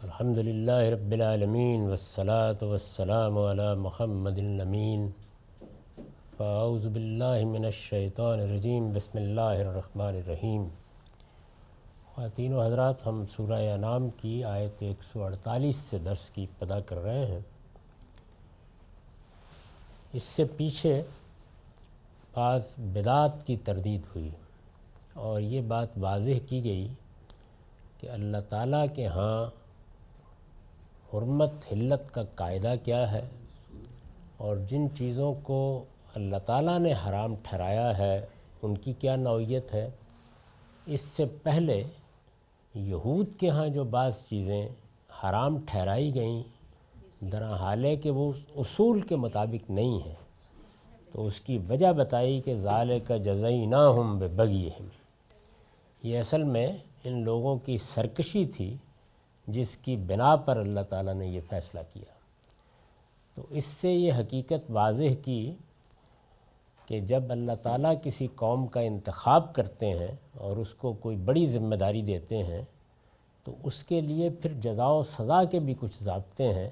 الحمد للہ رب العالمین والصلاة والسلام علی محمد الامین فاعوذ باللہ من الشیطان الرجیم بسم اللہ الرحمن الرحیم۔ خواتین و حضرات، ہم سورہ انعام کی آیت 148 سے درس کی ابتدا کر رہے ہیں۔ اس سے پیچھے بعض بدعات کی تردید ہوئی اور یہ بات واضح کی گئی کہ اللہ تعالیٰ کے ہاں حرمت حلت کا قاعدہ کیا ہے، اور جن چیزوں کو اللہ تعالیٰ نے حرام ٹھہرایا ہے ان کی کیا نوعیت ہے۔ اس سے پہلے یہود کے ہاں جو بعض چیزیں حرام ٹھہرائی گئیں درحال ہے کہ وہ اصول کے مطابق نہیں ہیں، تو اس کی وجہ بتائی کہ ذالک جزیناہم ببغیہم، یہ اصل میں ان لوگوں کی سرکشی تھی جس کی بنا پر اللہ تعالیٰ نے یہ فیصلہ کیا۔ تو اس سے یہ حقیقت واضح کی کہ جب اللہ تعالیٰ کسی قوم کا انتخاب کرتے ہیں اور اس کو کوئی بڑی ذمہ داری دیتے ہیں تو اس کے لیے پھر جزا و سزا کے بھی کچھ ضابطے ہیں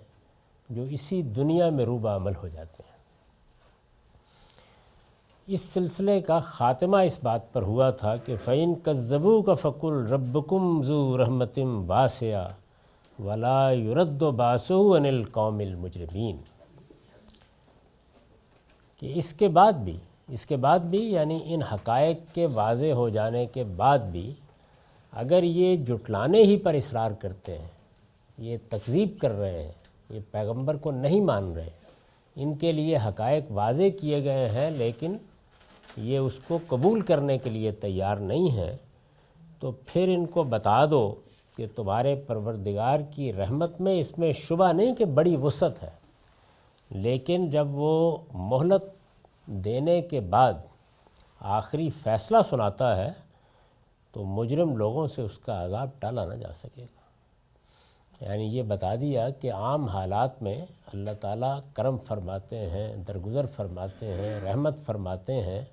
جو اسی دنیا میں روبہ عمل ہو جاتے ہیں۔ اس سلسلے کا خاتمہ اس بات پر ہوا تھا کہ فَإِن كَذَّبُوكَ فَقُلْ رَبُّكُمْ ذُو رَحْمَةٍ وَاسِعَةٍ وَلَا يُرَدُّ بَأْسُهُ عَنِ الْقَوْمِ الْمُجْرِمِينَ، کہ اس کے بعد بھی یعنی ان حقائق کے واضح ہو جانے کے بعد بھی اگر یہ جھٹلانے ہی پر اصرار کرتے ہیں، یہ تکذیب کر رہے ہیں، یہ پیغمبر کو نہیں مان رہے، ان کے لیے حقائق واضح کیے گئے ہیں لیکن یہ اس کو قبول کرنے کے لیے تیار نہیں ہیں، تو پھر ان کو بتا دو کہ تمہارے پروردگار کی رحمت میں اس میں شبہ نہیں کہ بڑی وسعت ہے، لیکن جب وہ مہلت دینے کے بعد آخری فیصلہ سناتا ہے تو مجرم لوگوں سے اس کا عذاب ٹالا نہ جا سکے گا۔ یعنی یہ بتا دیا کہ عام حالات میں اللہ تعالیٰ کرم فرماتے ہیں، درگزر فرماتے ہیں، رحمت فرماتے ہیں،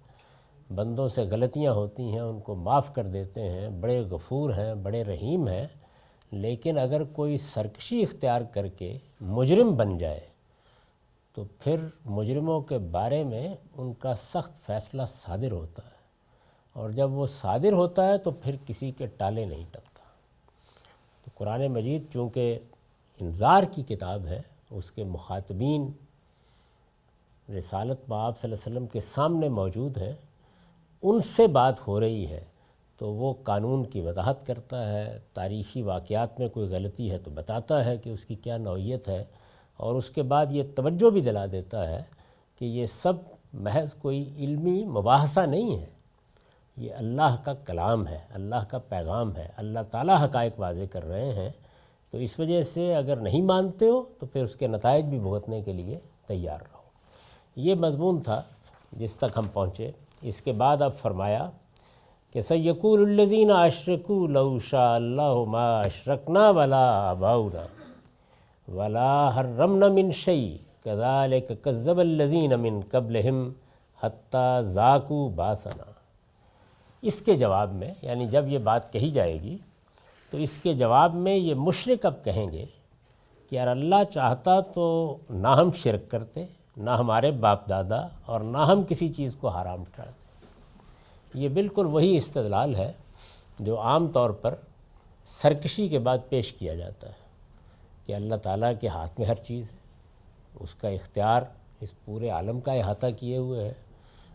بندوں سے غلطیاں ہوتی ہیں ان کو معاف کر دیتے ہیں، بڑے غفور ہیں، بڑے رحیم ہیں، لیکن اگر کوئی سرکشی اختیار کر کے مجرم بن جائے تو پھر مجرموں کے بارے میں ان کا سخت فیصلہ صادر ہوتا ہے، اور جب وہ صادر ہوتا ہے تو پھر کسی کے ٹالے نہیں ٹلتا۔ تو قرآن مجید چونکہ انذار کی کتاب ہے، اس کے مخاطبین رسالت مآب صلی اللہ علیہ وسلم کے سامنے موجود ہیں، ان سے بات ہو رہی ہے تو وہ قانون کی وضاحت کرتا ہے، تاریخی واقعات میں کوئی غلطی ہے تو بتاتا ہے کہ اس کی کیا نوعیت ہے، اور اس کے بعد یہ توجہ بھی دلا دیتا ہے کہ یہ سب محض کوئی علمی مباحثہ نہیں ہے، یہ اللہ کا کلام ہے، اللہ کا پیغام ہے، اللہ تعالیٰ حقائق واضح کر رہے ہیں، تو اس وجہ سے اگر نہیں مانتے ہو تو پھر اس کے نتائج بھی بھگتنے کے لیے تیار رہو۔ یہ مضمون تھا جس تک ہم پہنچے۔ اس کے بعد اب فرمایا کہ سَيَقُولُ الَّذِينَ أَشْرَكُوا لَوْ شَاءَ اللَّهُ مَا أَشْرَكْنَا وَلَا آبَاؤُنَا وَلَا حَرَّمْنَا مِنْ شَيْءٍ كَذَلِكَ كَذَّبَ الَّذِينَ مِنْ قَبْلِهِمْ حَتَّى ذَاقُوا بَأْسَنَا۔ اس کے جواب میں یعنی جب یہ بات کہی جائے گی تو اس کے جواب میں یہ مشرک اب کہیں گے کہ یار اللہ چاہتا تو نہ ہم شرک کرتے، نہ ہمارے باپ دادا، اور نہ ہم کسی چیز کو حرام ٹھہراتے۔ یہ بالکل وہی استدلال ہے جو عام طور پر سرکشی کے بعد پیش کیا جاتا ہے کہ اللہ تعالیٰ کے ہاتھ میں ہر چیز ہے، اس کا اختیار اس پورے عالم کا احاطہ کیے ہوئے ہے،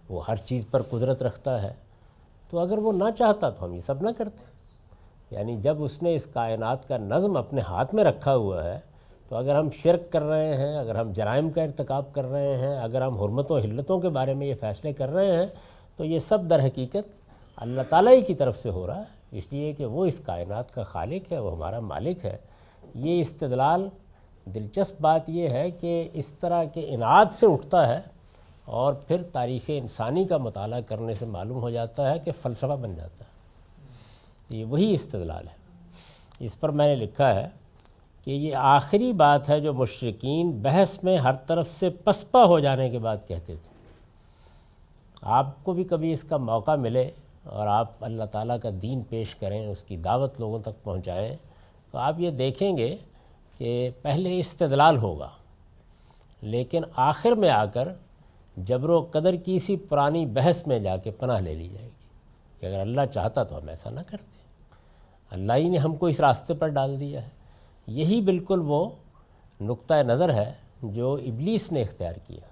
وہ ہر چیز پر قدرت رکھتا ہے، تو اگر وہ نہ چاہتا تو ہم یہ سب نہ کرتے۔ یعنی جب اس نے اس کائنات کا نظم اپنے ہاتھ میں رکھا ہوا ہے تو اگر ہم شرک کر رہے ہیں، اگر ہم جرائم کا ارتکاب کر رہے ہیں، اگر ہم حرمت و حلتوں کے بارے میں یہ فیصلے کر رہے ہیں تو یہ سب در حقیقت اللہ تعالیٰ ہی کی طرف سے ہو رہا ہے، اس لیے کہ وہ اس کائنات کا خالق ہے، وہ ہمارا مالک ہے۔ یہ استدلال دلچسپ بات یہ ہے کہ اس طرح کے عناد سے اٹھتا ہے اور پھر تاریخ انسانی کا مطالعہ کرنے سے معلوم ہو جاتا ہے کہ فلسفہ بن جاتا ہے۔ یہ وہی استدلال ہے۔ اس پر میں نے لکھا ہے کہ یہ آخری بات ہے جو مشرکین بحث میں ہر طرف سے پسپا ہو جانے کے بعد کہتے تھے۔ آپ کو بھی کبھی اس کا موقع ملے اور آپ اللہ تعالیٰ کا دین پیش کریں، اس کی دعوت لوگوں تک پہنچائیں، تو آپ یہ دیکھیں گے کہ پہلے استدلال ہوگا، لیکن آخر میں آ کر جبر و قدر کی اسی پرانی بحث میں جا کے پناہ لے لی جائے گی کہ اگر اللہ چاہتا تو ہم ایسا نہ کرتے، اللہ ہی نے ہم کو اس راستے پر ڈال دیا ہے۔ یہی بالکل وہ نقطہ نظر ہے جو ابلیس نے اختیار کیا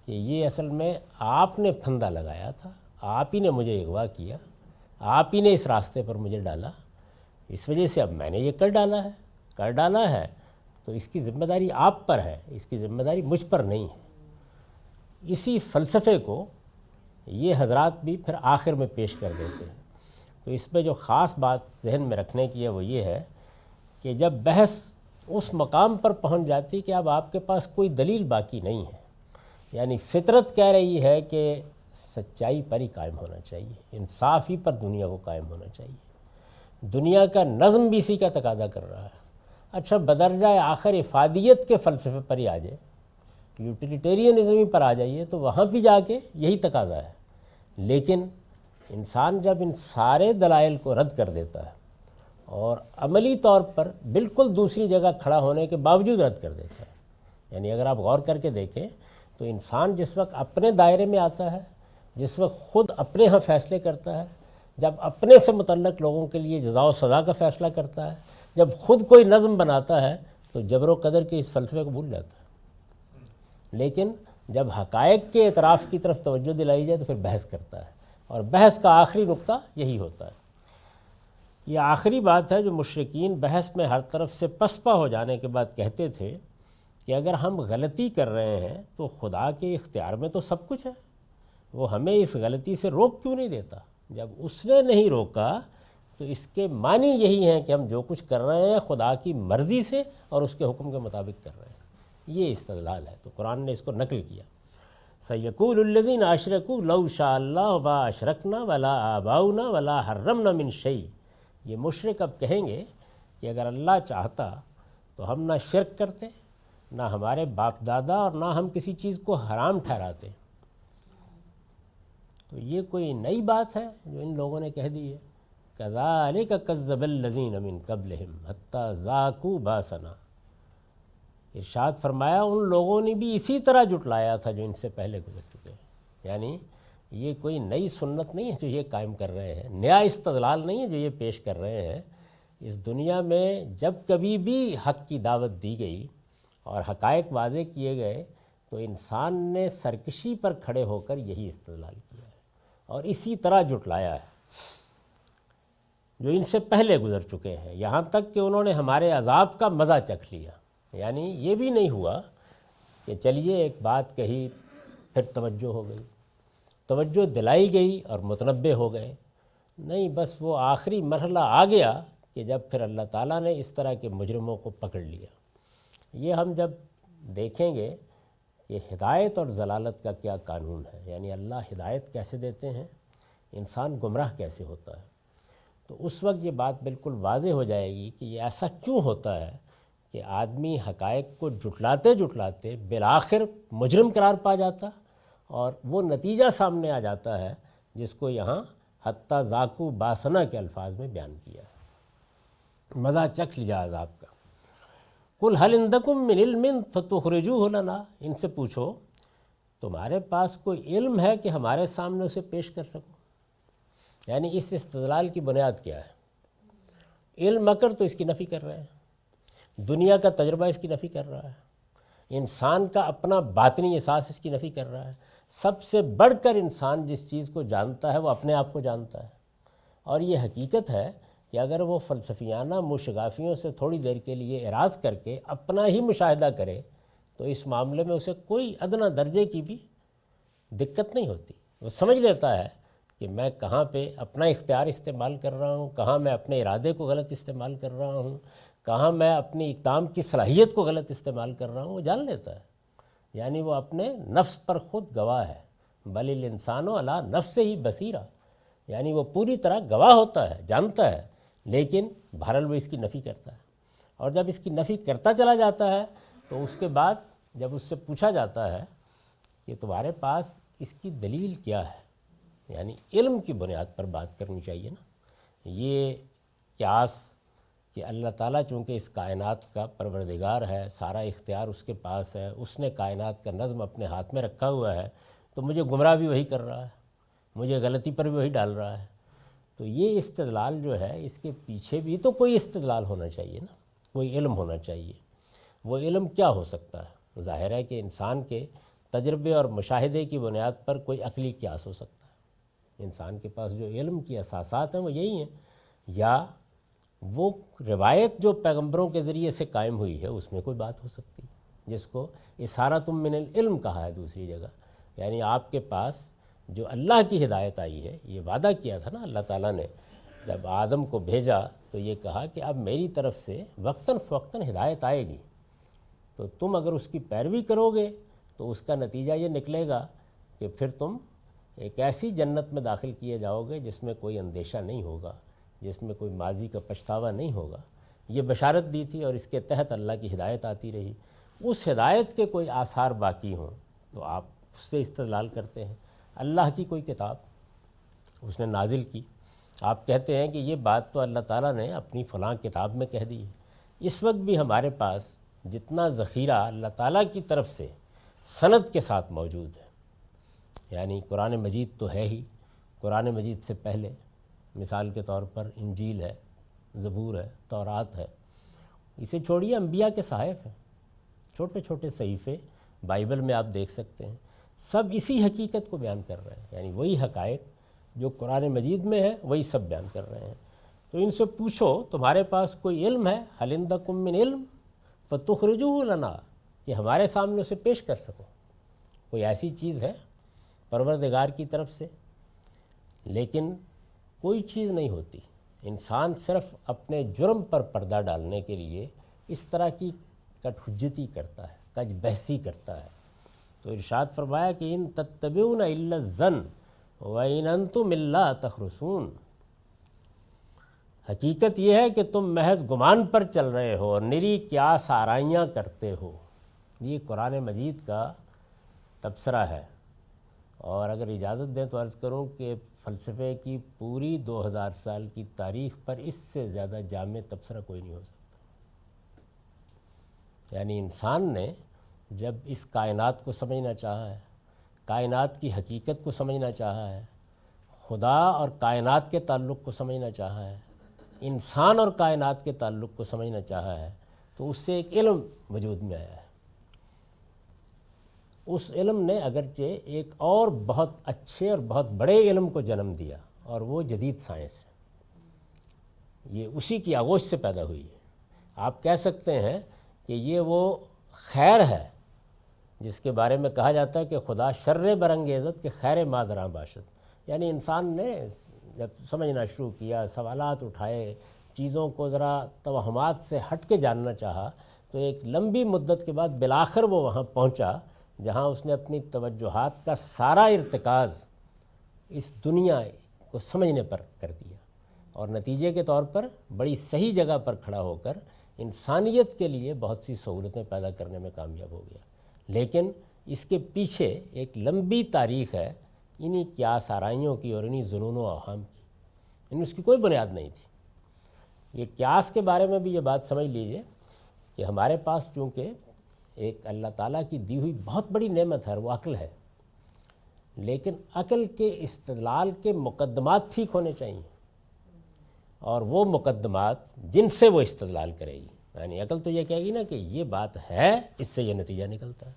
کہ یہ اصل میں آپ نے پھندا لگایا تھا، آپ ہی نے مجھے اغوا کیا، آپ ہی نے اس راستے پر مجھے ڈالا، اس وجہ سے اب میں نے یہ کر ڈالا ہے تو اس کی ذمہ داری آپ پر ہے، اس کی ذمہ داری مجھ پر نہیں ہے۔ اسی فلسفے کو یہ حضرات بھی پھر آخر میں پیش کر دیتے ہیں۔ تو اس میں جو خاص بات ذہن میں رکھنے کی ہے وہ یہ ہے کہ جب بحث اس مقام پر پہنچ جاتی کہ اب آپ کے پاس کوئی دلیل باقی نہیں ہے، یعنی فطرت کہہ رہی ہے کہ سچائی پر ہی قائم ہونا چاہیے، انصاف ہی پر دنیا کو قائم ہونا چاہیے، دنیا کا نظم بھی اسی کا تقاضا کر رہا ہے۔ اچھا بدرجہ آخر افادیت کے فلسفے پر ہی آ جائے، یوٹیلیٹیرینزم پر آ جائیے تو وہاں بھی جا کے یہی تقاضا ہے، لیکن انسان جب ان سارے دلائل کو رد کر دیتا ہے اور عملی طور پر بالکل دوسری جگہ کھڑا ہونے کے باوجود رد کر دیتا ہے، یعنی اگر آپ غور کر کے دیکھیں تو انسان جس وقت اپنے دائرے میں آتا ہے، جس وقت خود اپنے ہاں فیصلے کرتا ہے، جب اپنے سے متعلق لوگوں کے لیے جزا و سزا کا فیصلہ کرتا ہے، جب خود کوئی نظم بناتا ہے تو جبر و قدر کے اس فلسفے کو بھول جاتا ہے۔ لیکن جب حقائق کے اعتراف کی طرف توجہ دلائی جائے تو پھر بحث کرتا ہے، اور بحث کا آخری نقطہ یہی ہوتا ہے۔ یہ آخری بات ہے جو مشرکین بحث میں ہر طرف سے پسپا ہو جانے کے بعد کہتے تھے کہ اگر ہم غلطی کر رہے ہیں تو خدا کے اختیار میں تو سب کچھ ہے، وہ ہمیں اس غلطی سے روک کیوں نہیں دیتا؟ جب اس نے نہیں روکا تو اس کے معنی یہی ہیں کہ ہم جو کچھ کر رہے ہیں خدا کی مرضی سے اور اس کے حکم کے مطابق کر رہے ہیں۔ یہ استدلال ہے، تو قرآن نے اس کو نقل کیا۔ سَيَقُولُ الَّذِينَ أَشْرَكُوا لَوْ شَاءَ اللَّهُ مَا أَشْرَكْنَا وَلَا آبَاؤُنَا وَلَا حَرَّمْنَا مِنْ شَيْءٍ۔ یہ مشرک اب کہیں گے کہ اگر اللہ چاہتا تو ہم نہ شرک کرتے، نہ ہمارے باپ دادا، اور نہ ہم کسی چیز کو حرام ٹھہراتے۔ تو یہ کوئی نئی بات ہے جو ان لوگوں نے کہہ دی ہے۔ كَذَلِكَ كَذَّبَ الَّذِينَ مِن قَبْلِهِمْ حَتَّى ذَاقُوا بَأْسَنَا۔ ارشاد فرمایا ان لوگوں نے بھی اسی طرح جھٹلایا تھا جو ان سے پہلے گزر چکے ہیں، یعنی یہ کوئی نئی سنت نہیں ہے جو یہ قائم کر رہے ہیں، نیا استدلال نہیں ہے جو یہ پیش کر رہے ہیں۔ اس دنیا میں جب کبھی بھی حق کی دعوت دی گئی اور حقائق واضح کیے گئے تو انسان نے سرکشی پر کھڑے ہو کر یہی استدلال کیا ہے اور اسی طرح جھٹلایا ہے جو ان سے پہلے گزر چکے ہیں، یہاں تک کہ انہوں نے ہمارے عذاب کا مزہ چکھ لیا۔ یعنی یہ بھی نہیں ہوا کہ چلیے ایک بات کہی پھر توجہ ہو گئی، توجہ دلائی گئی اور متنبہ ہو گئے، نہیں، بس وہ آخری مرحلہ آ گیا کہ جب پھر اللہ تعالیٰ نے اس طرح کے مجرموں کو پکڑ لیا۔ یہ ہم جب دیکھیں گے کہ ہدایت اور ضلالت کا کیا قانون ہے، یعنی اللہ ہدایت کیسے دیتے ہیں، انسان گمراہ کیسے ہوتا ہے، تو اس وقت یہ بات بالکل واضح ہو جائے گی کہ یہ ایسا کیوں ہوتا ہے کہ آدمی حقائق کو جھٹلاتے بالآخر مجرم قرار پا جاتا، اور وہ نتیجہ سامنے آ جاتا ہے جس کو یہاں حتیٰ ذاقوا باسنا کے الفاظ میں بیان کیا ہے، مزہ چکھ لیا عذاب کا۔ قُلْ هَلْ عِندَكُم مِّنْ عِلْمٍ فَتُخْرِجُوهُ لَنَا، ان سے پوچھو تمہارے پاس کوئی علم ہے کہ ہمارے سامنے اسے پیش کر سکو؟ یعنی اس استدلال کی بنیاد کیا ہے؟ علم مکر تو اس کی نفی کر رہے ہیں، دنیا کا تجربہ اس کی نفی کر رہا ہے، انسان کا اپنا باطنی احساس اس کی نفی کر رہا ہے۔ سب سے بڑھ کر انسان جس چیز کو جانتا ہے وہ اپنے آپ کو جانتا ہے، اور یہ حقیقت ہے کہ اگر وہ فلسفیانہ موشگافیوں سے تھوڑی دیر کے لیے اعراض کر کے اپنا ہی مشاہدہ کرے تو اس معاملے میں اسے کوئی ادنیٰ درجے کی بھی دقت نہیں ہوتی، وہ سمجھ لیتا ہے کہ میں کہاں پہ اپنا اختیار استعمال کر رہا ہوں، کہاں میں اپنے ارادے کو غلط استعمال کر رہا ہوں، کہاں میں اپنی اقدام کی صلاحیت کو غلط استعمال کر رہا ہوں، وہ جان لیتا ہے۔ یعنی وہ اپنے نفس پر خود گواہ ہے، بل الانسان علی نفسہ بصیرہ، یعنی وہ پوری طرح گواہ ہوتا ہے، جانتا ہے، لیکن بہرحال وہ اس کی نفی کرتا ہے، اور جب اس کی نفی کرتا چلا جاتا ہے تو اس کے بعد جب اس سے پوچھا جاتا ہے کہ تمہارے پاس اس کی دلیل کیا ہے، یعنی علم کی بنیاد پر بات کرنی چاہیے نا، یہ قیاس کہ اللہ تعالیٰ چونکہ اس کائنات کا پروردگار ہے، سارا اختیار اس کے پاس ہے، اس نے کائنات کا نظم اپنے ہاتھ میں رکھا ہوا ہے، تو مجھے گمراہ بھی وہی کر رہا ہے، مجھے غلطی پر بھی وہی ڈال رہا ہے۔ تو یہ استدلال جو ہے، اس کے پیچھے بھی تو کوئی استدلال ہونا چاہیے نا، کوئی علم ہونا چاہیے۔ وہ علم کیا ہو سکتا ہے؟ ظاہر ہے کہ انسان کے تجربے اور مشاہدے کی بنیاد پر کوئی عقلی قیاس ہو سکتا ہے۔ انسان کے پاس جو علم کی اساسات ہیں وہ یہی ہیں، یا وہ روایت جو پیغمبروں کے ذریعے سے قائم ہوئی ہے اس میں کوئی بات ہو سکتی ہے، جس کو اثارۃ من العلم کہا ہے دوسری جگہ۔ یعنی آپ کے پاس جو اللہ کی ہدایت آئی ہے، یہ وعدہ کیا تھا نا اللہ تعالیٰ نے جب آدم کو بھیجا، تو یہ کہا کہ اب میری طرف سے وقتاً فوقتاً ہدایت آئے گی، تو تم اگر اس کی پیروی کرو گے تو اس کا نتیجہ یہ نکلے گا کہ پھر تم ایک ایسی جنت میں داخل کیے جاؤ گے جس میں کوئی اندیشہ نہیں ہوگا، جس میں کوئی ماضی کا پچھتاوا نہیں ہوگا۔ یہ بشارت دی تھی اور اس کے تحت اللہ کی ہدایت آتی رہی۔ اس ہدایت کے کوئی آثار باقی ہوں تو آپ اس سے استدلال کرتے ہیں۔ اللہ کی کوئی کتاب اس نے نازل کی، آپ کہتے ہیں کہ یہ بات تو اللہ تعالیٰ نے اپنی فلاں کتاب میں کہہ دی ہے۔ اس وقت بھی ہمارے پاس جتنا ذخیرہ اللہ تعالیٰ کی طرف سے سند کے ساتھ موجود ہے، یعنی قرآن مجید تو ہے ہی، قرآن مجید سے پہلے مثال کے طور پر انجیل ہے، زبور ہے، تورات ہے، اسے چھوڑیے انبیاء کے صحائف ہیں، چھوٹے چھوٹے صحیفے بائبل میں آپ دیکھ سکتے ہیں، سب اسی حقیقت کو بیان کر رہے ہیں، یعنی وہی حقائق جو قرآن مجید میں ہے وہی سب بیان کر رہے ہیں۔ تو ان سے پوچھو تمہارے پاس کوئی علم ہے، هل عندکم من علم فتخرجوه لنا، کہ ہمارے سامنے اسے پیش کر سکو۔ کوئی ایسی چیز ہے پروردگار کی طرف سے؟ لیکن کوئی چیز نہیں ہوتی۔ انسان صرف اپنے جرم پر پردہ ڈالنے کے لیے اس طرح کی کٹ حجتی کرتا ہے، کج بحثی کرتا ہے۔ تو ارشاد فرمایا کہ ان تتبعون الا الظن وان انتم الا تخرصون، حقیقت یہ ہے کہ تم محض گمان پر چل رہے ہو اور نری قیاس آرائیاں کرتے ہو۔ یہ قرآن مجید کا تبصرہ ہے، اور اگر اجازت دیں تو عرض کروں کہ فلسفے کی پوری 2000 سال کی تاریخ پر اس سے زیادہ جامع تبصرہ کوئی نہیں ہو سکتا۔ یعنی انسان نے جب اس کائنات کو سمجھنا چاہا ہے، کائنات کی حقیقت کو سمجھنا چاہا ہے، خدا اور کائنات کے تعلق کو سمجھنا چاہا ہے، انسان اور کائنات کے تعلق کو سمجھنا چاہا ہے، تو اس سے ایک علم وجود میں آیا ہے۔ اس علم نے اگرچہ ایک اور بہت اچھے اور بہت بڑے علم کو جنم دیا، اور وہ جدید سائنس ہے۔ یہ اسی کی آغوش سے پیدا ہوئی ہے۔ آپ کہہ سکتے ہیں کہ یہ وہ خیر ہے جس کے بارے میں کہا جاتا ہے کہ خدا شر برانگیزت کہ خیر مادراں باشد، یعنی انسان نے جب سمجھنا شروع کیا، سوالات اٹھائے، چیزوں کو ذرا توہمات سے ہٹ کے جاننا چاہا، تو ایک لمبی مدت کے بعد بالآخر وہ وہاں پہنچا جہاں اس نے اپنی توجہات کا سارا ارتکاز اس دنیا کو سمجھنے پر کر دیا، اور نتیجے کے طور پر بڑی صحیح جگہ پر کھڑا ہو کر انسانیت کے لیے بہت سی سہولتیں پیدا کرنے میں کامیاب ہو گیا۔ لیکن اس کے پیچھے ایک لمبی تاریخ ہے انہی قیاس آرائیوں کی اور انہی ظنون و اوہام کی، یعنی اس کی کوئی بنیاد نہیں تھی۔ یہ قیاس کے بارے میں بھی یہ بات سمجھ لیجئے کہ ہمارے پاس چونکہ ایک اللہ تعالیٰ کی دی ہوئی بہت بڑی نعمت ہے، وہ عقل ہے، لیکن عقل کے استدلال کے مقدمات ٹھیک ہونے چاہیے، اور وہ مقدمات جن سے وہ استدلال کرے گی، یعنی عقل تو یہ کہے گی نا کہ یہ بات ہے، اس سے یہ نتیجہ نکلتا ہے۔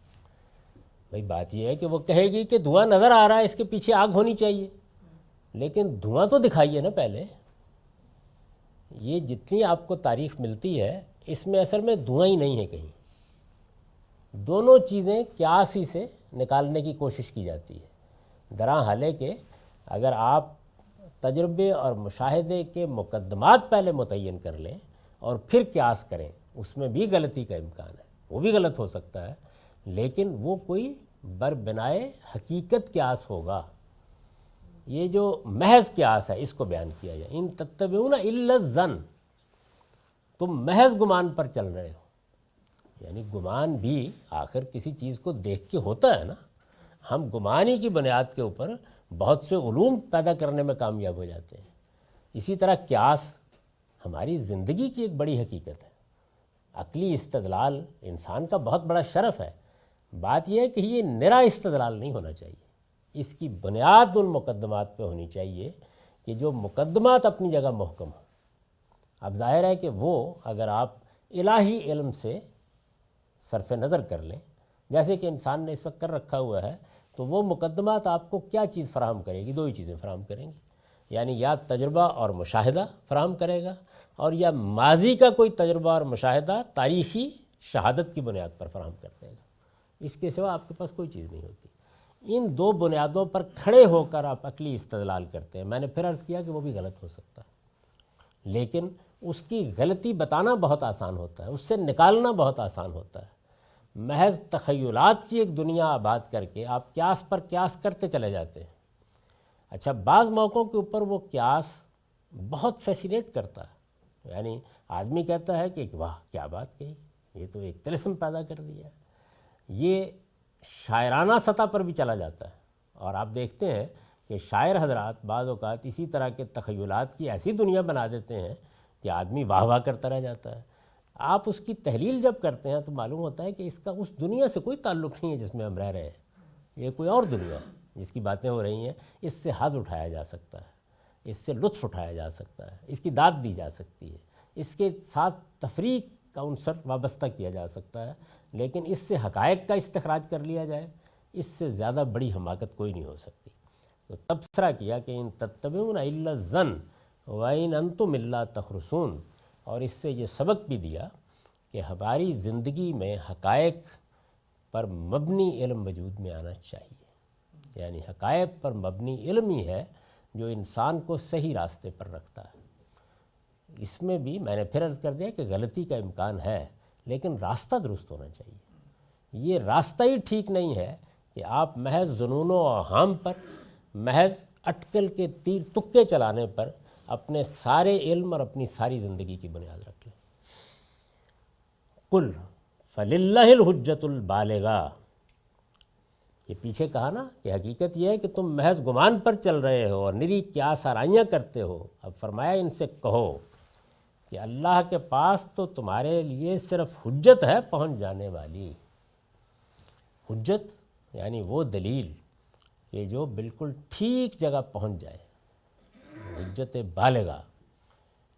بھئی بات یہ ہے کہ وہ کہے گی کہ دھواں نظر آ رہا ہے، اس کے پیچھے آگ ہونی چاہیے، لیکن دھواں تو دکھائیے نا پہلے۔ یہ جتنی آپ کو تاریخ ملتی ہے اس میں اصل میں دھواں ہی نہیں ہے کہیں، دونوں چیزیں قیاس ہی سے نکالنے کی کوشش کی جاتی ہے۔ درا حالے کہ اگر آپ تجربے اور مشاہدے کے مقدمات پہلے متعین کر لیں اور پھر قیاس کریں، اس میں بھی غلطی کا امکان ہے، وہ بھی غلط ہو سکتا ہے، لیکن وہ کوئی بربنائے حقیقت قیاس ہوگا۔ یہ جو محض قیاس ہے اس کو بیان کیا جائے، ان تتبعون الا الظن، تم محض گمان پر چل رہے ہو، یعنی گمان بھی آخر کسی چیز کو دیکھ کے ہوتا ہے نا۔ ہم گمانی کی بنیاد کے اوپر بہت سے علوم پیدا کرنے میں کامیاب ہو جاتے ہیں۔ اسی طرح قیاس ہماری زندگی کی ایک بڑی حقیقت ہے۔ عقلی استدلال انسان کا بہت بڑا شرف ہے، بات یہ ہے کہ یہ نرا استدلال نہیں ہونا چاہیے، اس کی بنیاد ان مقدمات پہ ہونی چاہیے کہ جو مقدمات اپنی جگہ محکم ہوں۔ اب ظاہر ہے کہ وہ اگر آپ الہی علم سے صرف نظر کر لیں، جیسے کہ انسان نے اس وقت کر رکھا ہوا ہے، تو وہ مقدمات آپ کو کیا چیز فراہم کرے گی؟ دو ہی چیزیں فراہم کریں گی، یعنی یا تجربہ اور مشاہدہ فراہم کرے گا، اور یا ماضی کا کوئی تجربہ اور مشاہدہ تاریخی شہادت کی بنیاد پر فراہم کر دے گا۔ اس کے سوا آپ کے پاس کوئی چیز نہیں ہوتی۔ ان دو بنیادوں پر کھڑے ہو کر آپ عقلی استدلال کرتے ہیں۔ میں نے پھر عرض کیا کہ وہ بھی غلط ہو سکتا ہے، لیکن اس کی غلطی بتانا بہت آسان ہوتا ہے، اس سے نکالنا بہت آسان ہوتا ہے۔ محض تخیلات کی ایک دنیا آباد کر کے آپ قیاس پر قیاس کرتے چلے جاتے ہیں۔ اچھا، بعض موقعوں کے اوپر وہ قیاس بہت فیسینیٹ کرتا ہے، یعنی آدمی کہتا ہے کہ واہ کیا بات کہی، یہ تو ایک طلسم پیدا کر دیا۔ یہ شاعرانہ سطح پر بھی چلا جاتا ہے، اور آپ دیکھتے ہیں کہ شاعر حضرات بعض اوقات اسی طرح کے تخیلات کی ایسی دنیا بنا دیتے ہیں کہ آدمی واہ واہ کرتا رہ جاتا ہے۔ آپ اس کی تحلیل جب کرتے ہیں تو معلوم ہوتا ہے کہ اس کا اس دنیا سے کوئی تعلق نہیں ہے جس میں ہم رہ رہے ہیں، یہ کوئی اور دنیا ہے جس کی باتیں ہو رہی ہیں۔ اس سے حظ اٹھایا جا سکتا ہے، اس سے لطف اٹھایا جا سکتا ہے، اس کی داد دی جا سکتی ہے، اس کے ساتھ تفریق کا عنصر وابستہ کیا جا سکتا ہے، لیکن اس سے حقائق کا استخراج کر لیا جائے، اس سے زیادہ بڑی حماقت کوئی نہیں ہو سکتی۔ تو تبصرہ کیا کہ ان تتبعون الا الظن وان انتم الا تخرصون، اور اس سے یہ سبق بھی دیا کہ ہماری زندگی میں حقائق پر مبنی علم وجود میں آنا چاہیے، یعنی حقائق پر مبنی علم ہی ہے جو انسان کو صحیح راستے پر رکھتا ہے۔ اس میں بھی میں نے پھر عرض کر دیا کہ غلطی کا امکان ہے، لیکن راستہ درست ہونا چاہیے۔ یہ راستہ ہی ٹھیک نہیں ہے کہ آپ محض ظنون و اوہام پر، محض اٹکل کے تیر تکے چلانے پر اپنے سارے علم اور اپنی ساری زندگی کی بنیاد رکھ لیں۔ قل فللہ الحجۃ البالغہ، یہ پیچھے کہا نا کہ حقیقت یہ ہے کہ تم محض گمان پر چل رہے ہو اور نری قیاس آرائیاں کرتے ہو۔ اب فرمایا ان سے کہو کہ اللہ کے پاس تو تمہارے لیے صرف حجت ہے پہنچ جانے والی۔ حجت یعنی وہ دلیل کہ جو بالکل ٹھیک جگہ پہنچ جائے، حجت بالغہ،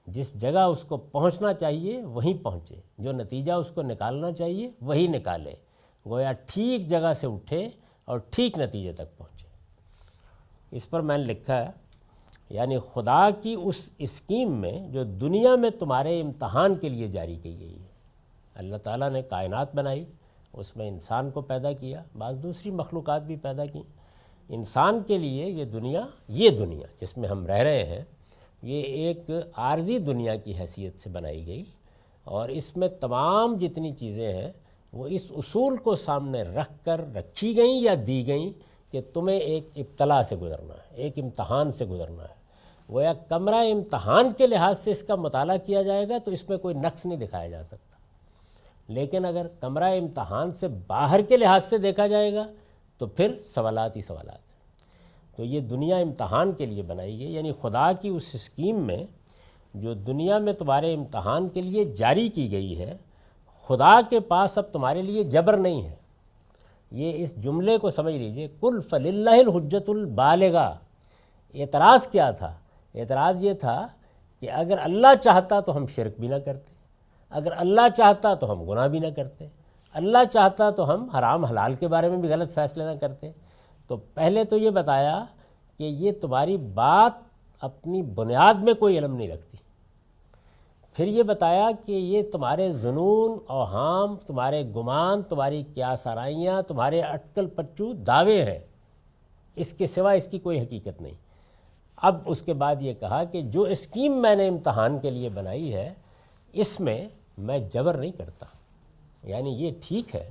جس جگہ اس کو پہنچنا چاہیے وہیں پہنچے، جو نتیجہ اس کو نکالنا چاہیے وہی نکالے، گویا ٹھیک جگہ سے اٹھے اور ٹھیک نتیجے تک پہنچے۔ اس پر میں نے لکھا ہے، یعنی خدا کی اس اسکیم میں جو دنیا میں تمہارے امتحان کے لیے جاری کی گئی ہے۔ اللہ تعالیٰ نے کائنات بنائی، اس میں انسان کو پیدا کیا، بعض دوسری مخلوقات بھی پیدا کی۔ انسان کے لیے یہ دنیا جس میں ہم رہ رہے ہیں، یہ ایک عارضی دنیا کی حیثیت سے بنائی گئی، اور اس میں تمام جتنی چیزیں ہیں وہ اس اصول کو سامنے رکھ کر رکھی گئیں یا دی گئیں کہ تمہیں ایک ابتلا سے گزرنا ہے، ایک امتحان سے گزرنا ہے۔ گویا کمرہ امتحان کے لحاظ سے اس کا مطالعہ کیا جائے گا تو اس میں کوئی نقص نہیں دکھایا جا سکتا، لیکن اگر کمرہ امتحان سے باہر کے لحاظ سے دیکھا جائے گا تو پھر سوالات ہی سوالات ہیں۔ تو یہ دنیا امتحان کے لیے بنائی گئی، یعنی خدا کی اس اسکیم میں جو دنیا میں تمہارے امتحان کے لیے جاری کی گئی ہے، خدا کے پاس اب تمہارے لیے جبر نہیں ہے۔ یہ اس جملے کو سمجھ لیجئے، قل فللہ الحجۃ البالغہ۔ اعتراض کیا تھا؟ اعتراض یہ تھا کہ اگر اللہ چاہتا تو ہم شرک بھی نہ کرتے، اگر اللہ چاہتا تو ہم گناہ بھی نہ کرتے، اللہ چاہتا تو ہم حرام حلال کے بارے میں بھی غلط فیصلے نہ کرتے۔ تو پہلے تو یہ بتایا کہ یہ تمہاری بات اپنی بنیاد میں کوئی علم نہیں رکھتی، پھر یہ بتایا کہ یہ تمہارے ظنون اوہام، تمہارے گمان، تمہاری قیاس آرائیاں، تمہارے اٹکل پچو دعوے ہیں، اس کے سوا اس کی کوئی حقیقت نہیں۔ اب اس کے بعد یہ کہا کہ جو اسکیم میں نے امتحان کے لیے بنائی ہے اس میں میں جبر نہیں کرتا، یعنی یہ ٹھیک ہے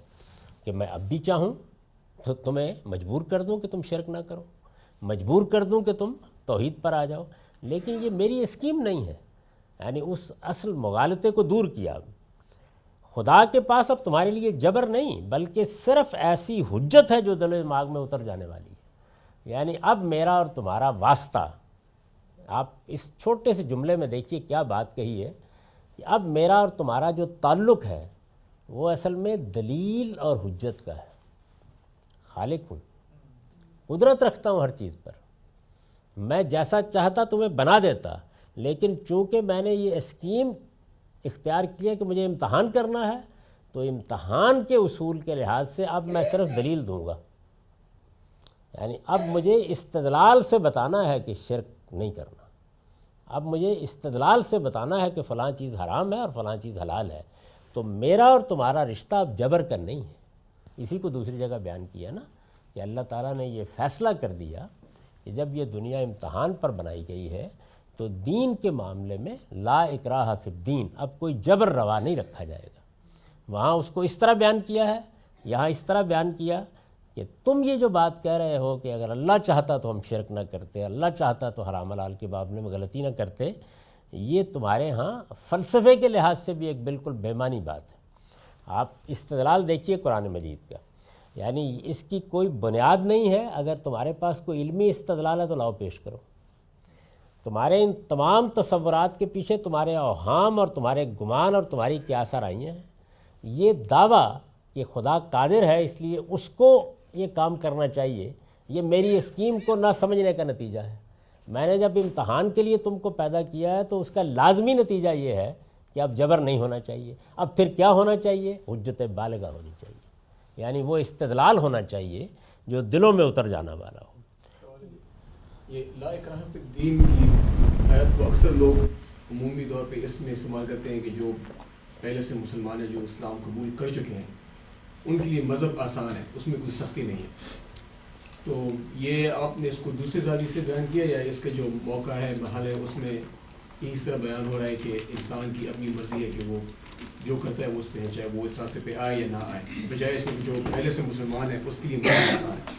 کہ میں اب بھی چاہوں تو تمہیں مجبور کر دوں کہ تم شرک نہ کرو، مجبور کر دوں کہ تم توحید پر آ جاؤ، لیکن یہ میری اسکیم نہیں ہے۔ یعنی اس اصل مغالطے کو دور کیا۔ خدا کے پاس اب تمہارے لیے جبر نہیں، بلکہ صرف ایسی حجت ہے جو دل و دماغ میں اتر جانے والی ہے۔ یعنی اب میرا اور تمہارا واسطہ آپ اس چھوٹے سے جملے میں دیکھیے کیا بات کہی ہے کہ اب میرا اور تمہارا جو تعلق ہے وہ اصل میں دلیل اور حجت کا ہے۔ خالق ہوں، قدرت رکھتا ہوں ہر چیز پر، میں جیسا چاہتا تمہیں بنا دیتا، لیکن چونکہ میں نے یہ اسکیم اختیار کیا کہ مجھے امتحان کرنا ہے، تو امتحان کے اصول کے لحاظ سے اب میں صرف دلیل دوں گا، یعنی اب مجھے استدلال سے بتانا ہے کہ شرک نہیں کرنا، اب مجھے استدلال سے بتانا ہے کہ فلاں چیز حرام ہے اور فلاں چیز حلال ہے۔ تو میرا اور تمہارا رشتہ اب جبر کا نہیں ہے۔ اسی کو دوسری جگہ بیان کیا نا کہ اللہ تعالیٰ نے یہ فیصلہ کر دیا کہ جب یہ دنیا امتحان پر بنائی گئی ہے تو دین کے معاملے میں لا اکراہ فی الدین، اب کوئی جبر روا نہیں رکھا جائے گا۔ وہاں اس کو اس طرح بیان کیا ہے، یہاں اس طرح بیان کیا کہ تم یہ جو بات کہہ رہے ہو کہ اگر اللہ چاہتا تو ہم شرک نہ کرتے، اللہ چاہتا تو حرام حلال کے معاملے میں غلطی نہ کرتے، یہ تمہارے ہاں فلسفے کے لحاظ سے بھی ایک بالکل بے معنی بات ہے۔ آپ استدلال دیکھیے قرآن مجید کا، یعنی اس کی کوئی بنیاد نہیں ہے۔ اگر تمہارے پاس کوئی علمی استدلال ہے تو لاؤ پیش کرو۔ تمہارے ان تمام تصورات کے پیچھے تمہارے اوہام اور تمہارے گمان اور تمہاری قیاس آرائیاں ہیں۔ یہ دعویٰ کہ خدا قادر ہے اس لیے اس کو یہ کام کرنا چاہیے، یہ میری اسکیم کو نہ سمجھنے کا نتیجہ ہے۔ میں نے جب امتحان کے لیے تم کو پیدا کیا ہے تو اس کا لازمی نتیجہ یہ ہے کہ اب جبر نہیں ہونا چاہیے۔ اب پھر کیا ہونا چاہیے؟ حجت بالغہ ہونی چاہیے، یعنی وہ استدلال ہونا چاہیے جو دلوں میں اتر جانا والا ہو۔ یہ لا اکراہ فی الدین کی آیت کو اکثر لوگ عمومی طور پہ اس میں استعمال کرتے ہیں کہ جو پہلے سے مسلمان ہیں، جو اسلام قبول کر چکے ہیں، ان کے لیے مذہب آسان ہے، اس میں کوئی سختی نہیں ہے۔ تو یہ آپ نے اس کو دوسرے زاویے سے بیان کیا یا اس کا جو موقع ہے، محل ہے، اس میں اس طرح بیان ہو رہا ہے کہ انسان کی اپنی مرضی ہے کہ وہ جو کرتا ہے وہ اس پہ ہے، چاہے وہ اس راستے پہ آئے یا نہ آئے، بجائے اس میں جو پہلے سے مسلمان ہے اس کے لیے مذہب آسان ہے۔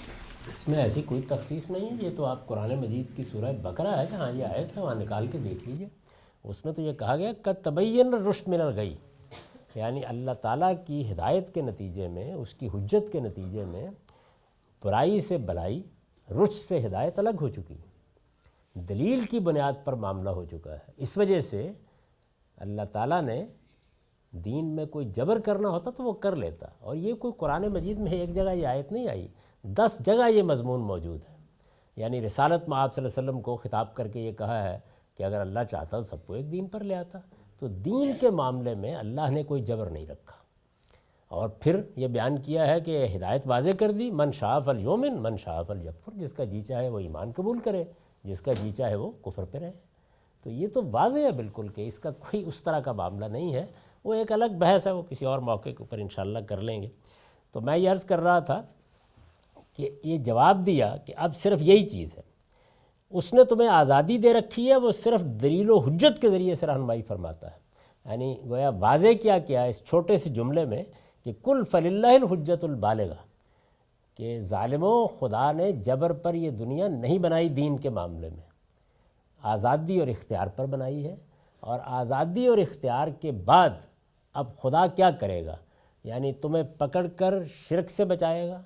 اس میں ایسی کوئی تخصیص نہیں ہے، یہ تو آپ قرآن مجید کی سورہ بقرہ ہے جہاں یہ آیت ہے، وہاں نکال کے دیکھ لیجئے۔ اس میں تو یہ کہا گیا قد تبین الرشد من الغی، یعنی اللہ تعالیٰ کی ہدایت کے نتیجے میں، اس کی حجت کے نتیجے میں برائی سے بلائی، رشد سے ہدایت الگ ہو چکی، دلیل کی بنیاد پر معاملہ ہو چکا ہے۔ اس وجہ سے اللہ تعالیٰ نے دین میں کوئی جبر کرنا ہوتا تو وہ کر لیتا، اور یہ کوئی قرآن مجید میں ایک جگہ یہ آیت نہیں آئی، 10 جگہ یہ مضمون موجود ہے۔ یعنی رسالت میں آپ صلی اللہ علیہ وسلم کو خطاب کر کے یہ کہا ہے کہ اگر اللہ چاہتا تو سب کو ایک دین پر لے آتا۔ تو دین کے معاملے میں اللہ نے کوئی جبر نہیں رکھا، اور پھر یہ بیان کیا ہے کہ ہدایت واضح کر دی، من شاء فلیؤمن من شاء فلیکفر، جس کا جی چاہے وہ ایمان قبول کرے، جس کا جی چاہے وہ کفر پہ رہے۔ تو یہ تو واضح ہے بالکل کہ اس کا کوئی اس طرح کا معاملہ نہیں ہے، وہ ایک الگ بحث ہے، وہ کسی اور موقع کے اوپر انشاءاللہ کر لیں گے۔ تو میں یہ عرض کر رہا تھا کہ یہ جواب دیا کہ اب صرف یہی چیز ہے، اس نے تمہیں آزادی دے رکھی ہے، وہ صرف دلیل و حجت کے ذریعے سے رہنمائی فرماتا ہے۔ یعنی گویا واضح کیا اس چھوٹے سے جملے میں کہ کل فللہ الحجت البالغہ، کہ ظالموں، خدا نے جبر پر یہ دنیا نہیں بنائی، دین کے معاملے میں آزادی اور اختیار پر بنائی ہے، اور آزادی اور اختیار کے بعد اب خدا کیا کرے گا؟ یعنی تمہیں پکڑ کر شرک سے بچائے گا،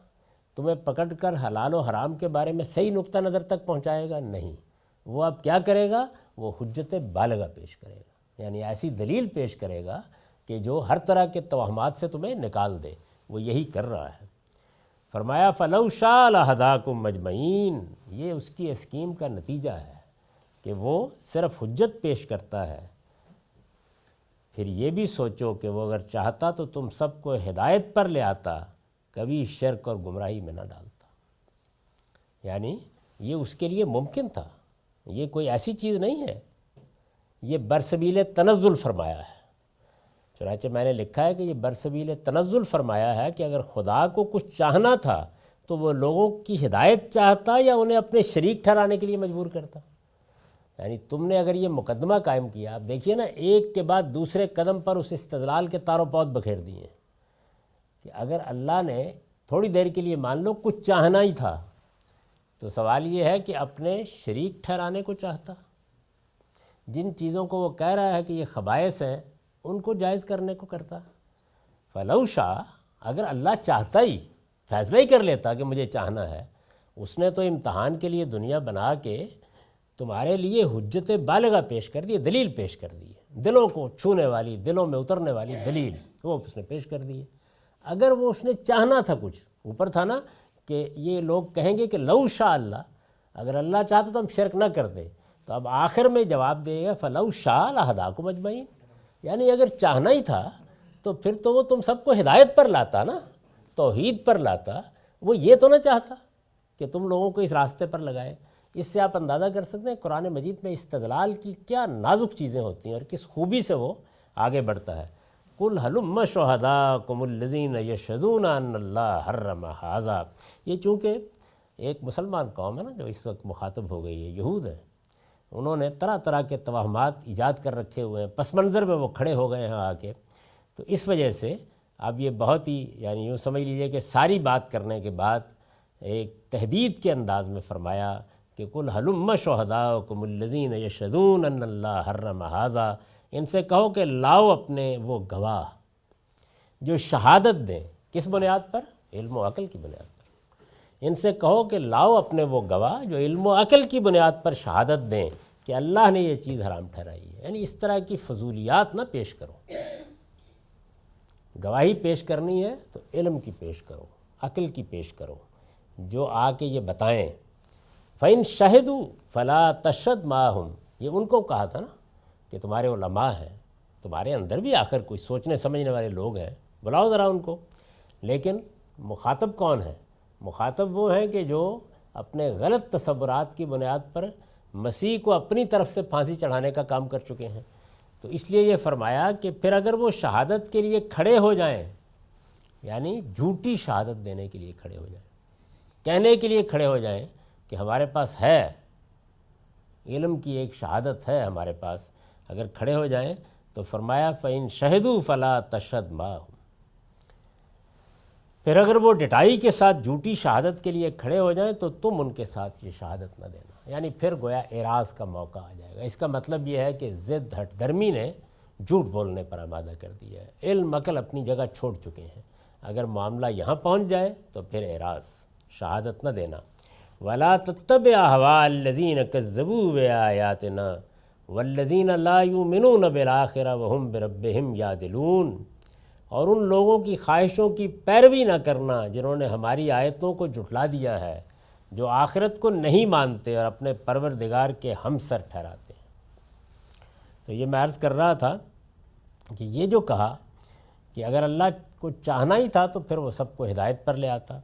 تمہیں پکڑ کر حلال و حرام کے بارے میں صحیح نقطہ نظر تک پہنچائے گا؟ نہیں، وہ اب کیا کرے گا؟ وہ حجت بالغہ پیش کرے گا، یعنی ایسی دلیل پیش کرے گا کہ جو ہر طرح کے توہمات سے تمہیں نکال دے۔ وہ یہی کر رہا ہے۔ فرمایا فَلَوْ شَاءَ لَهَدَاكُمْ أَجْمَعِينَ، یہ اس کی اسکیم کا نتیجہ ہے کہ وہ صرف حجت پیش کرتا ہے۔ پھر یہ بھی سوچو کہ وہ اگر چاہتا تو تم سب کو ہدایت پر لے آتا، کبھی شرک اور گمراہی میں نہ ڈالتا۔ یعنی یہ اس کے لیے ممکن تھا، یہ کوئی ایسی چیز نہیں ہے، یہ برسبیل تنزل فرمایا ہے۔ چنانچہ میں نے لکھا ہے کہ یہ برسبیل تنزل فرمایا ہے کہ اگر خدا کو کچھ چاہنا تھا تو وہ لوگوں کی ہدایت چاہتا یا انہیں اپنے شریک ٹھہرانے کے لیے مجبور کرتا۔ یعنی تم نے اگر یہ مقدمہ قائم کیا، آپ دیکھیے نا، ایک کے بعد دوسرے قدم پر اس استدلال کے تار و پود بکھیر دیے ہیں کہ اگر اللہ نے تھوڑی دیر کے لیے مان لو کچھ چاہنا ہی تھا تو سوال یہ ہے کہ اپنے شریک ٹھہرانے کو چاہتا، جن چیزوں کو وہ کہہ رہا ہے کہ یہ خبائث ہیں ان کو جائز کرنے کو کرتا۔ فَلَوْ شَاءَ، اگر اللہ چاہتا ہی، فیصلہ ہی کر لیتا کہ مجھے چاہنا ہے، اس نے تو امتحان کے لیے دنیا بنا کے تمہارے لیے حجت بالغہ پیش کر دی ہے، دلیل پیش کر دی ہے، دلوں کو چھونے والی، دلوں میں اترنے والی دلیل وہ اس نے پیش کر دی ہے۔ اگر وہ اس نے چاہنا تھا، کچھ اوپر تھا نا کہ یہ لوگ کہیں گے کہ لو شاء اللہ، اگر اللہ چاہتا تو ہم شرک نہ کرتے، تو اب آخر میں جواب دے گا فلو شاء لہداکم اجمعین، یعنی اگر چاہنا ہی تھا تو پھر تو وہ تم سب کو ہدایت پر لاتا نا، توحید پر لاتا، وہ یہ تو نہ چاہتا کہ تم لوگوں کو اس راستے پر لگائے۔ اس سے آپ اندازہ کر سکتے ہیں قرآن مجید میں استدلال کی کیا نازک چیزیں ہوتی ہیں اور کس خوبی سے وہ آگے بڑھتا ہے۔ قُلْ هَلُمَّ شُهَدَاءَكُمُ الَّذِينَ يَشْهَدُونَ أَنَّ اللَّهَ حَرَّمَ هَٰذَا، یہ چونکہ ایک مسلمان قوم ہے نا جو اس وقت مخاطب ہو گئی ہے، یہود ہے، انہوں نے طرح طرح کے توہمات ایجاد کر رکھے ہوئے ہیں، پس منظر میں وہ کھڑے ہو گئے ہیں آ کے، تو اس وجہ سے اب یہ بہت ہی یعنی یوں سمجھ لیجئے کہ ساری بات کرنے کے بعد ایک تہدید کے انداز میں فرمایا کہ قُلْ هَلُمَّ شُهَدَاءَكُمُ الَّذِينَ يَشْهَدُونَ أَنَّ اللَّهَ حَرَّمَ هَٰذَا، ان سے کہو کہ لاؤ اپنے وہ گواہ جو شہادت دیں، کس بنیاد پر؟ علم و عقل کی بنیاد پر۔ ان سے کہو کہ لاؤ اپنے وہ گواہ جو علم و عقل کی بنیاد پر شہادت دیں کہ اللہ نے یہ چیز حرام ٹھہرائی ہے۔ یعنی اس طرح کی فضولیات نہ پیش کرو، گواہی پیش کرنی ہے تو علم کی پیش کرو، عقل کی پیش کرو، جو آ کے یہ بتائیں۔ فَإِن شَهِدُوا فَلَا تَشْهَدْ مَعَهُمْ، یہ ان کو کہا تھا نا کہ تمہارے علماء ہیں، تمہارے اندر بھی آخر کوئی سوچنے سمجھنے والے لوگ ہیں، بلاؤ ذرا ان کو۔ لیکن مخاطب کون ہے؟ مخاطب وہ ہیں کہ جو اپنے غلط تصورات کی بنیاد پر مسیح کو اپنی طرف سے پھانسی چڑھانے کا کام کر چکے ہیں۔ تو اس لیے یہ فرمایا کہ پھر اگر وہ شہادت کے لیے کھڑے ہو جائیں، یعنی جھوٹی شہادت دینے کے لیے کھڑے ہو جائیں، کہنے کے لیے کھڑے ہو جائیں کہ ہمارے پاس ہے علم کی ایک شہادت ہے ہمارے پاس، اگر کھڑے ہو جائیں تو فرمایا فَإِن شَهِدُوا فَلَا تَشْهَدْ مَعَهُمْ، پھر اگر وہ ڈٹائی کے ساتھ جھوٹی شہادت کے لیے کھڑے ہو جائیں تو تم ان کے ساتھ یہ شہادت نہ دینا، یعنی پھر گویا اعراض کا موقع آ جائے گا۔ اس کا مطلب یہ ہے کہ ضد ہٹ درمی نے جھوٹ بولنے پر آمادہ کر دیا ہے، علم عقل اپنی جگہ چھوڑ چکے ہیں، اگر معاملہ یہاں پہنچ جائے تو پھر اعراض، شہادت نہ دینا۔ وَلَا تَتَّبِعْ أَهْوَاءَ الَّذِينَ كَذَّبُوا بِآيَاتِنَا وَالَّذِينَ لَا يُؤْمِنُونَ بِالْآخِرَةِ وَهُمْ بِرَبِّهِمْ يَعْدِلُونَ، اور ان لوگوں کی خواہشوں کی پیروی نہ کرنا جنہوں نے ہماری آیتوں کو جھٹلا دیا ہے، جو آخرت کو نہیں مانتے اور اپنے پروردگار کے ہمسر ٹھہراتے ہیں۔ تو یہ میں عرض کر رہا تھا کہ یہ جو کہا کہ اگر اللہ کو چاہنا ہی تھا تو پھر وہ سب کو ہدایت پر لے آتا،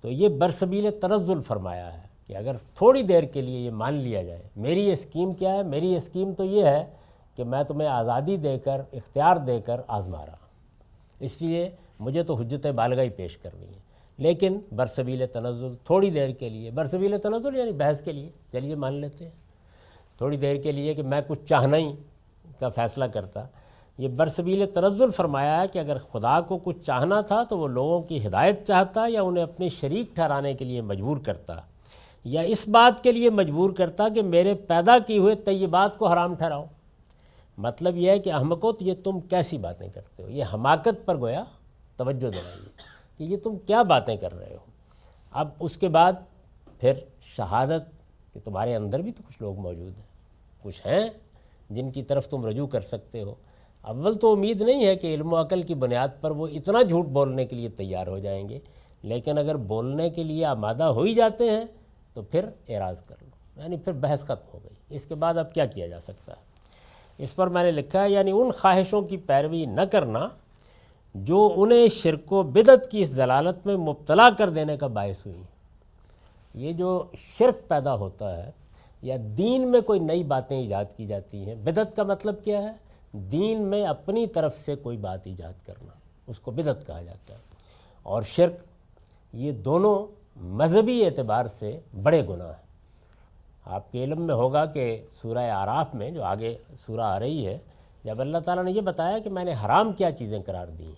تو یہ برسبیل تنزل فرمایا ہے کہ اگر تھوڑی دیر کے لیے یہ مان لیا جائے، میری اسکیم کیا ہے؟ میری اسکیم تو یہ ہے کہ میں تمہیں آزادی دے کر، اختیار دے کر آزما رہا ہوں، اس لیے مجھے تو حجت بالغہ ہی پیش کرنی ہے، لیکن برسبیل تنزل تھوڑی دیر کے لیے، برسبیل تنزل یعنی بحث کے لیے، چلیے مان لیتے ہیں تھوڑی دیر کے لیے کہ میں کچھ چاہنا ہی کا فیصلہ کرتا۔ یہ برسبیل تنزل فرمایا ہے کہ اگر خدا کو کچھ چاہنا تھا تو وہ لوگوں کی ہدایت چاہتا یا انہیں اپنے شریک ٹھہرانے کے لیے مجبور کرتا، یا اس بات کے لیے مجبور کرتا کہ میرے پیدا کیے ہوئے طیبات کو حرام ٹھہراؤ۔ مطلب یہ ہے کہ احمقو، تو یہ تم کیسی باتیں کرتے ہو، یہ حماقت پر گویا توجہ دلائیے کہ یہ تم کیا باتیں کر رہے ہو۔ اب اس کے بعد پھر شہادت کہ تمہارے اندر بھی تو کچھ لوگ موجود ہیں، کچھ ہیں جن کی طرف تم رجوع کر سکتے ہو۔ اول تو امید نہیں ہے کہ علم و عقل کی بنیاد پر وہ اتنا جھوٹ بولنے کے لیے تیار ہو جائیں گے، لیکن اگر بولنے کے لیے آمادہ ہو ہی جاتے ہیں تو پھر اعراض کر لو، یعنی پھر بحث ختم ہو گئی۔ اس کے بعد اب کیا کیا جا سکتا ہے؟ اس پر میں نے لکھا ہے یعنی ان خواہشوں کی پیروی نہ کرنا جو انہیں شرک و بدعت کی اس ضلالت میں مبتلا کر دینے کا باعث ہوئی۔ یہ جو شرک پیدا ہوتا ہے یا دین میں کوئی نئی باتیں ایجاد کی جاتی ہیں، بدعت کا مطلب کیا ہے؟ دین میں اپنی طرف سے کوئی بات ایجاد کرنا، اس کو بدعت کہا جاتا ہے۔ اور شرک، یہ دونوں مذہبی اعتبار سے بڑے گناہ ہیں۔ آپ کے علم میں ہوگا کہ سورہ اعراف میں جو آگے سورہ آ رہی ہے، جب اللہ تعالیٰ نے یہ بتایا کہ میں نے حرام کیا چیزیں قرار دی ہیں،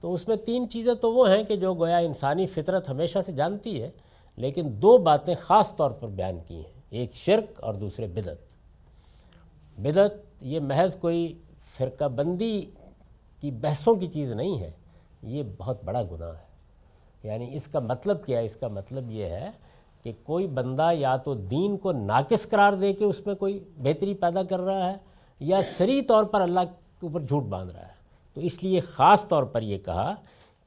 تو اس میں 3 چیزیں تو وہ ہیں کہ جو گویا انسانی فطرت ہمیشہ سے جانتی ہے، لیکن 2 باتیں خاص طور پر بیان کی ہیں، ایک شرک اور دوسرے بدعت۔ بدعت یہ محض کوئی فرقہ بندی کی بحثوں کی چیز نہیں ہے، یہ بہت بڑا گناہ ہے۔ یعنی اس کا مطلب کیا ہے؟ اس کا مطلب یہ ہے کہ کوئی بندہ یا تو دین کو ناقص قرار دے کے اس میں کوئی بہتری پیدا کر رہا ہے یا صریح طور پر اللہ کے اوپر جھوٹ باندھ رہا ہے. تو اس لیے خاص طور پر یہ کہا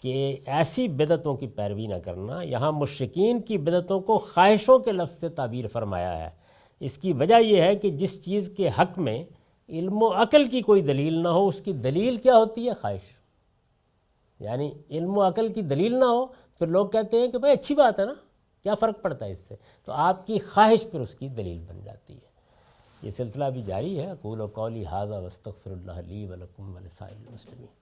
کہ ایسی بدعتوں کی پیروی نہ کرنا. یہاں مشرکین کی بدعتوں کو خواہشوں کے لفظ سے تعبیر فرمایا ہے. اس کی وجہ یہ ہے کہ جس چیز کے حق میں علم و عقل کی کوئی دلیل نہ ہو، اس کی دلیل کیا ہوتی ہے؟ خواہش. یعنی علم و عقل کی دلیل نہ ہو، پھر لوگ کہتے ہیں کہ بھائی اچھی بات ہے نا، کیا فرق پڑتا ہے اس سے؟ تو آپ کی خواہش پھر اس کی دلیل بن جاتی ہے. یہ سلسلہ بھی جاری ہے. اقول قولی ھذا واستغفر اللہ لی ولکم ولسائر المسلمین.